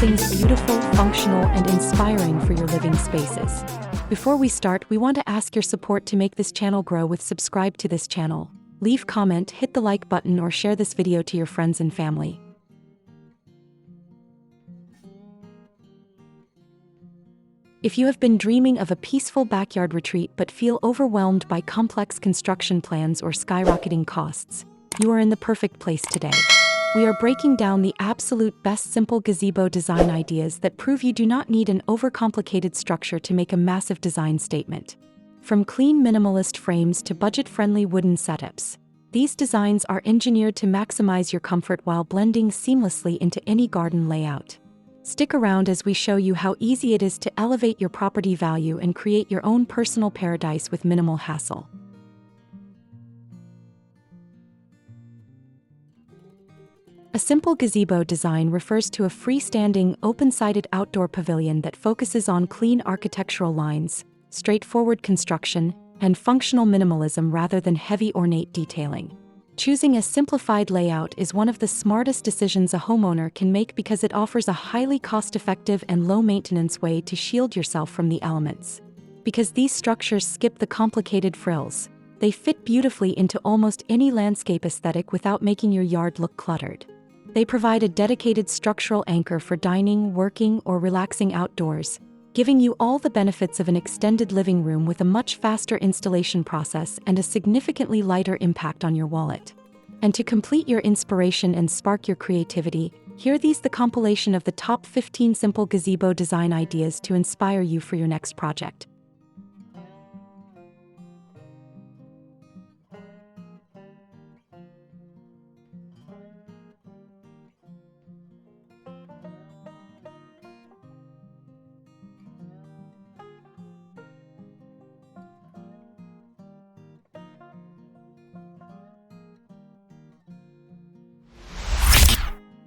things beautiful, functional, and inspiring for your living spaces. Before we start, we want to ask your support to make this channel grow with subscribe to this channel. Leave comment, hit the like button, or share this video to your friends and family. If you have been dreaming of a peaceful backyard retreat but feel overwhelmed by complex construction plans or skyrocketing costs, you are in the perfect place today. We are breaking down the absolute best simple gazebo design ideas that prove you do not need an overcomplicated structure to make a massive design statement. From clean minimalist frames to budget-friendly wooden setups, these designs are engineered to maximize your comfort while blending seamlessly into any garden layout. Stick around as we show you how easy it is to elevate your property value and create your own personal paradise with minimal hassle. A simple gazebo design refers to a freestanding, open-sided outdoor pavilion that focuses on clean architectural lines, straightforward construction, and functional minimalism rather than heavy ornate detailing. Choosing a simplified layout is one of the smartest decisions a homeowner can make because it offers a highly cost-effective and low-maintenance way to shield yourself from the elements. Because these structures skip the complicated frills, they fit beautifully into almost any landscape aesthetic without making your yard look cluttered. They provide a dedicated structural anchor for dining, working, or relaxing outdoors, giving you all the benefits of an extended living room with a much faster installation process and a significantly lighter impact on your wallet. And to complete your inspiration and spark your creativity, here these the compilation of the top 15 simple gazebo design ideas to inspire you for your next project.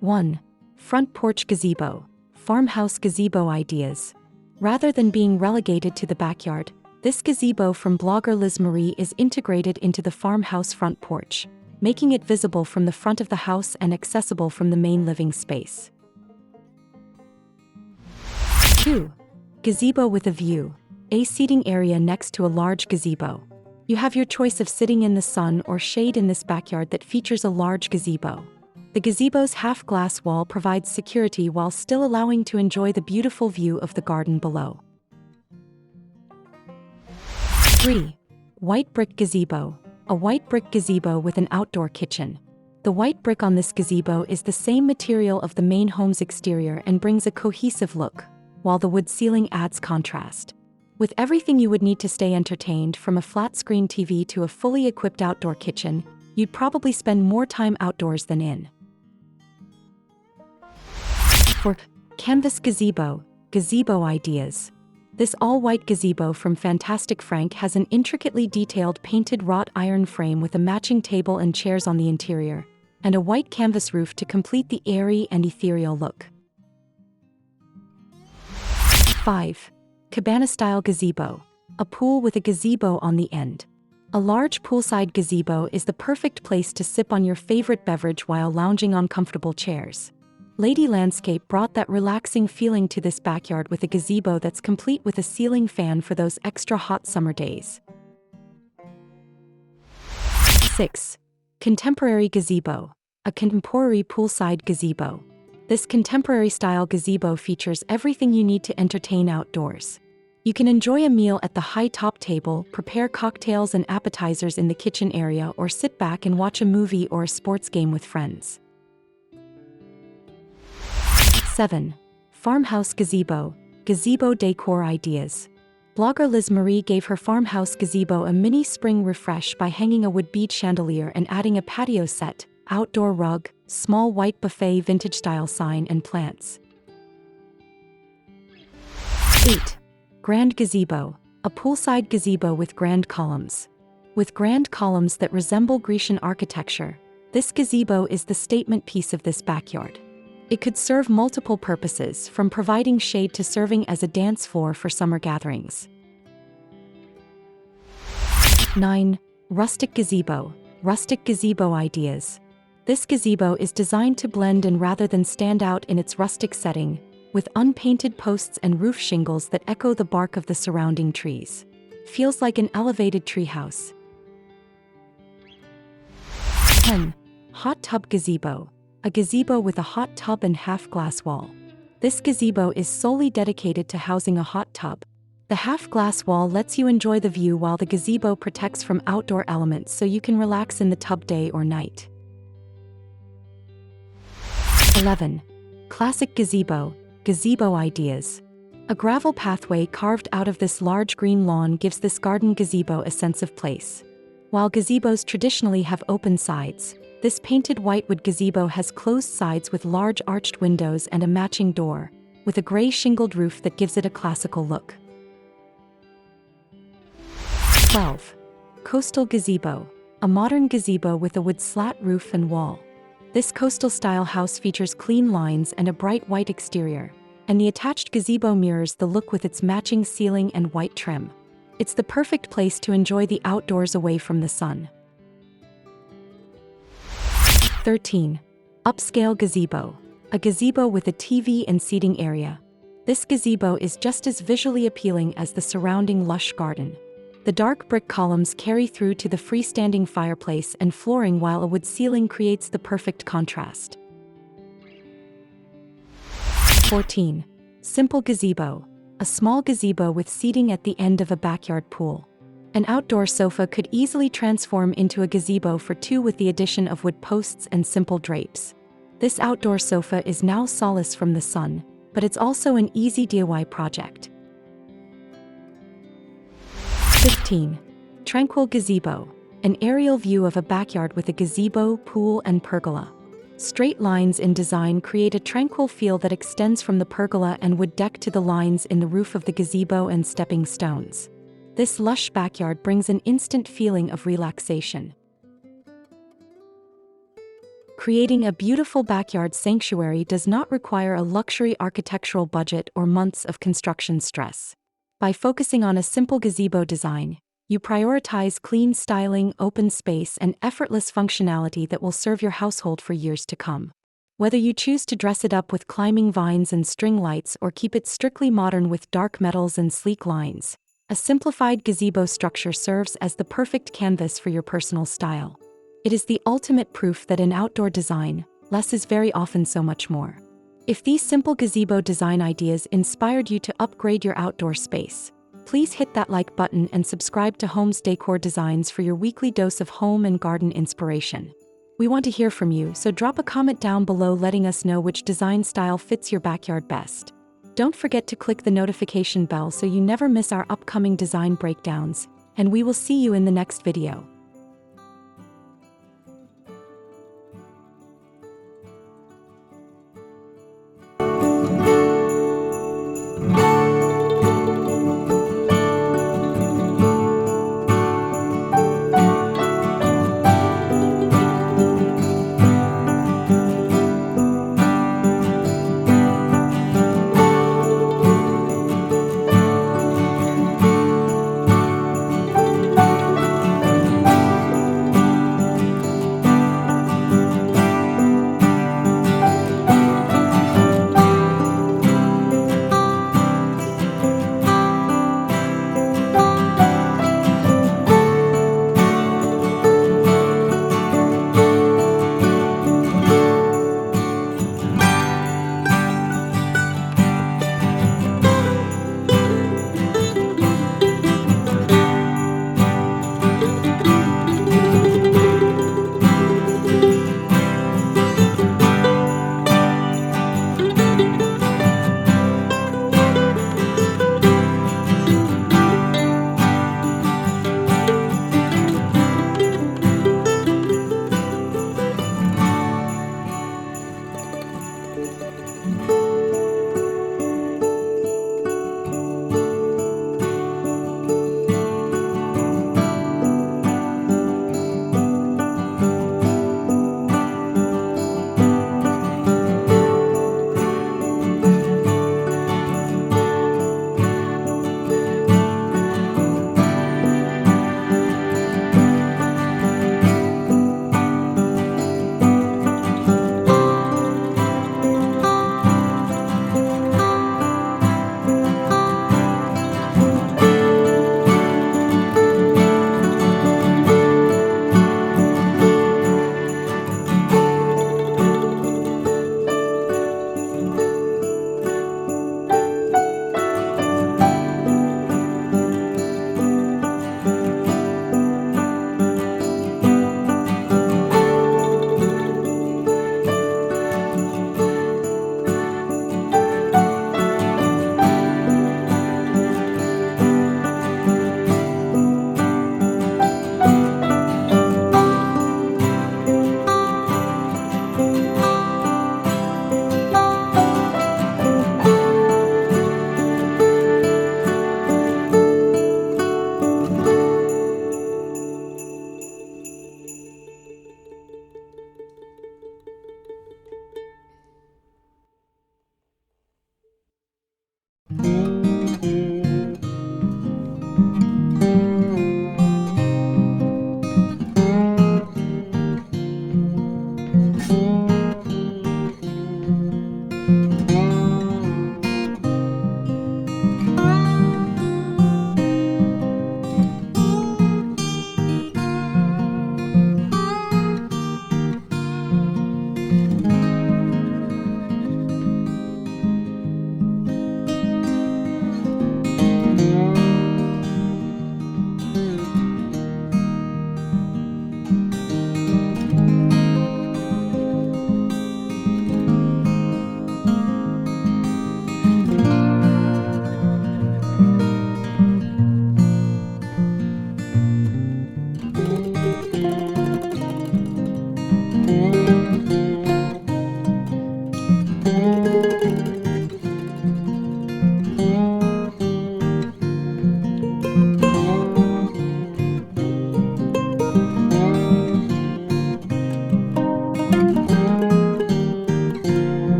One. Front porch gazebo. Farmhouse gazebo ideas. Rather than being relegated to the backyard, this gazebo from blogger Liz Marie is integrated into the farmhouse front porch, making it visible from the front of the house and accessible from the main living space. 2. Gazebo with a view. A seating area next to a large gazebo. You have your choice of sitting in the sun or shade in this backyard that features a large gazebo. The gazebo's half-glass wall provides security while still allowing to enjoy the beautiful view of the garden below. 3. White brick gazebo. A white brick gazebo with an outdoor kitchen. The white brick on this gazebo is the same material of the main home's exterior and brings a cohesive look, while the wood ceiling adds contrast. With everything you would need to stay entertained, from a flat-screen TV to a fully equipped outdoor kitchen, you'd probably spend more time outdoors than in. 4. Canvas gazebo. Gazebo ideas. This all-white gazebo from Fantastic Frank has an intricately detailed painted wrought iron frame with a matching table and chairs on the interior, and a white canvas roof to complete the airy and ethereal look. 5. Cabana-style gazebo. A pool with a gazebo on the end. A large poolside gazebo is the perfect place to sip on your favorite beverage while lounging on comfortable chairs. Lady Landscape brought that relaxing feeling to this backyard with a gazebo that's complete with a ceiling fan for those extra hot summer days. 6. Contemporary gazebo. A contemporary poolside gazebo. This contemporary-style gazebo features everything you need to entertain outdoors. You can enjoy a meal at the high-top table, prepare cocktails and appetizers in the kitchen area, or sit back and watch a movie or a sports game with friends. 7. Farmhouse gazebo. Gazebo decor ideas. Blogger Liz Marie gave her farmhouse gazebo a mini spring refresh by hanging a wood bead chandelier and adding a patio set, outdoor rug, small white buffet vintage-style sign, and plants. 8. Grand gazebo. A poolside gazebo with grand columns. With grand columns that resemble Grecian architecture, this gazebo is the statement piece of this backyard. It could serve multiple purposes, from providing shade to serving as a dance floor for summer gatherings. 9. Rustic gazebo. Rustic gazebo ideas. This gazebo is designed to blend in rather than stand out in its rustic setting, with unpainted posts and roof shingles that echo the bark of the surrounding trees. Feels like an elevated treehouse. 10. Hot tub gazebo. A gazebo with a hot tub and half-glass wall. This gazebo is solely dedicated to housing a hot tub. The half-glass wall lets you enjoy the view while the gazebo protects from outdoor elements so you can relax in the tub day or night. 11. Classic gazebo. Gazebo ideas. A gravel pathway carved out of this large green lawn gives this garden gazebo a sense of place. While gazebos traditionally have open sides, this painted whitewood gazebo has closed sides with large arched windows and a matching door, with a gray shingled roof that gives it a classical look. 12. Coastal gazebo. A modern gazebo with a wood slat roof and wall. This coastal-style house features clean lines and a bright white exterior, and the attached gazebo mirrors the look with its matching ceiling and white trim. It's the perfect place to enjoy the outdoors away from the sun. 13. Upscale gazebo. A gazebo with a TV and seating area. This gazebo is just as visually appealing as the surrounding lush garden. The dark brick columns carry through to the freestanding fireplace and flooring, while a wood ceiling creates the perfect contrast. 14. Simple gazebo. A small gazebo with seating at the end of a backyard pool. An outdoor sofa could easily transform into a gazebo for two with the addition of wood posts and simple drapes. This outdoor sofa is now solace from the sun, but it's also an easy DIY project. 15. Tranquil gazebo. An aerial view of a backyard with a gazebo, pool, and pergola. Straight lines in design create a tranquil feel that extends from the pergola and wood deck to the lines in the roof of the gazebo and stepping stones. This lush backyard brings an instant feeling of relaxation. Creating a beautiful backyard sanctuary does not require a luxury architectural budget or months of construction stress. By focusing on a simple gazebo design, you prioritize clean styling, open space, and effortless functionality that will serve your household for years to come. Whether you choose to dress it up with climbing vines and string lights or keep it strictly modern with dark metals and sleek lines, a simplified gazebo structure serves as the perfect canvas for your personal style. It is the ultimate proof that in outdoor design, less is very often so much more. If these simple gazebo design ideas inspired you to upgrade your outdoor space, please hit that like button and subscribe to Homes Decor Designs for your weekly dose of home and garden inspiration. We want to hear from you, so drop a comment down below letting us know which design style fits your backyard best. Don't forget to click the notification bell so you never miss our upcoming design breakdowns, and we will see you in the next video.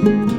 you.